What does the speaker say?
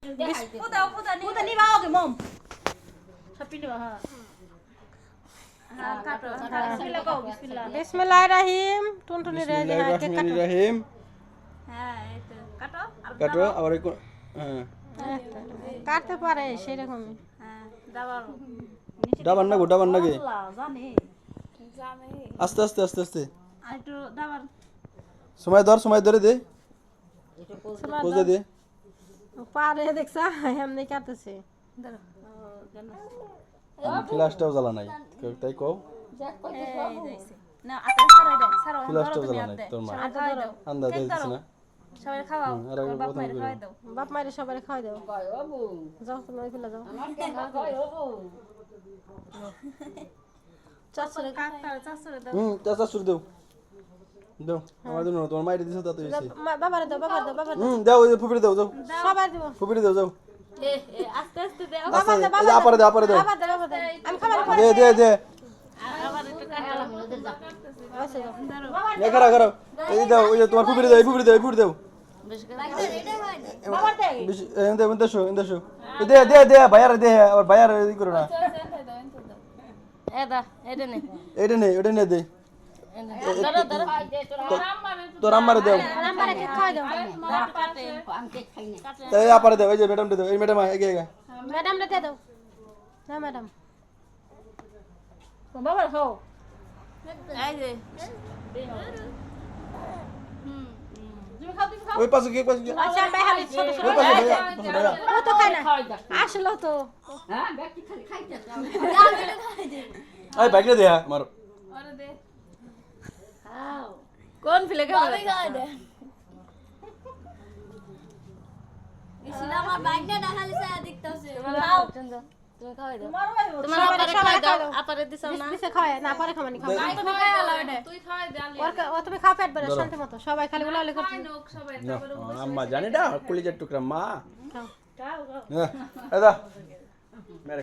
পুতা নিবা ওকে মম সব নিবা হ্যাঁ কাটো বিসমিল্লাহ কও বিসমিল্লাহ বিসমিল্লাহির রহিম টুনটুনি রে কেক কাটো রহিম হ্যাঁ এই তো কাটো কাটো আবার হ্যাঁ কাটতে পারে সেরকমই হ্যাঁ দাবার ডাবান না গো ডাবান নাকি আল্লাহ জানে আস্তে আস্তে আস্তে আস্তে আর একটু দাবার সময় ধরে দে বুঝে দে পারে দেখছা এমনি কাটতেছে ধরো ফ্ল্যাশটাও জ্বালা নাই তাই কও এই যাইছে না আটা ছাড়াই দাও ছাড়াও ফ্ল্যাশটাও জ্বালা নাই তোর মা আটা দাও আন্দাজ দিছ না সবাই খাওয়াও আর আগে বাপ প্রথম মায়ের করে। খাওয়াই দাও বাপ মায়ের সবাই খাওয়াই দাও যাও তুমি ওই ফেলে যাও চাচরে কাকা চাচরে দাও চাচা শুরু দেও দাও আমার জন্য তোমার মাইরে দিছ তা তো হইছে বাবারে দাও বাবার দাও বাবার দাও ওই ফুফিরে দাও যাও সবাই দিব ফুফিরে দাও যাও এ আস্তে আস্তে দাও আস্তে এই আপরে দাও বাবার দাও বাবার দাও আমি খাবার দে আবার একটু কাটো আচ্ছা দাও এ করো এই দাও ওই যে তোমার ফুফিরে দাও ফুফিরে দাও বেশ বাবার দে ইন্দে দে ভাইয়ার দে আর ভাইয়ার ই করো না এদা এটা নে ওটা নে দে ধরো ধরো তোর আম্মারে দাও নাম্বারে কেক খাওয়াই দাও কাটে তাই আপারে দাও এই যে ম্যাডাম দাও এই ম্যাডাম এগে ম্যাডাম রে দিয়ে দাও না ম্যাডাম বাবা খাও এই যে ওই পাশে কি পাশে আচ্ছা ভাই হালি ছোট ছোট ওই পাশে ভাইয়া ও তো খায় না আসলো তো আই বাইকে দে আমার কোন ফিলে খাও আমার বাইকটা দেখালে সারা দেখতেছে তুমি খাওয়াই দাও তোমার তোমার আপারে খাওয়াই দাও আপারে দিছাও না দিছে খাওয়াই না পরে খামানি খাও তুমি খাওয়াই আলো এটা তুই খাওয়াই দে আলি ও তুমি খাও পেট ভরে শান্তি মতো সবাই খালি গুলাগুলি করতে সবাই আম্মা জানি না কলিজার টুকরা মা খাও খাও হ্যাঁ দাদা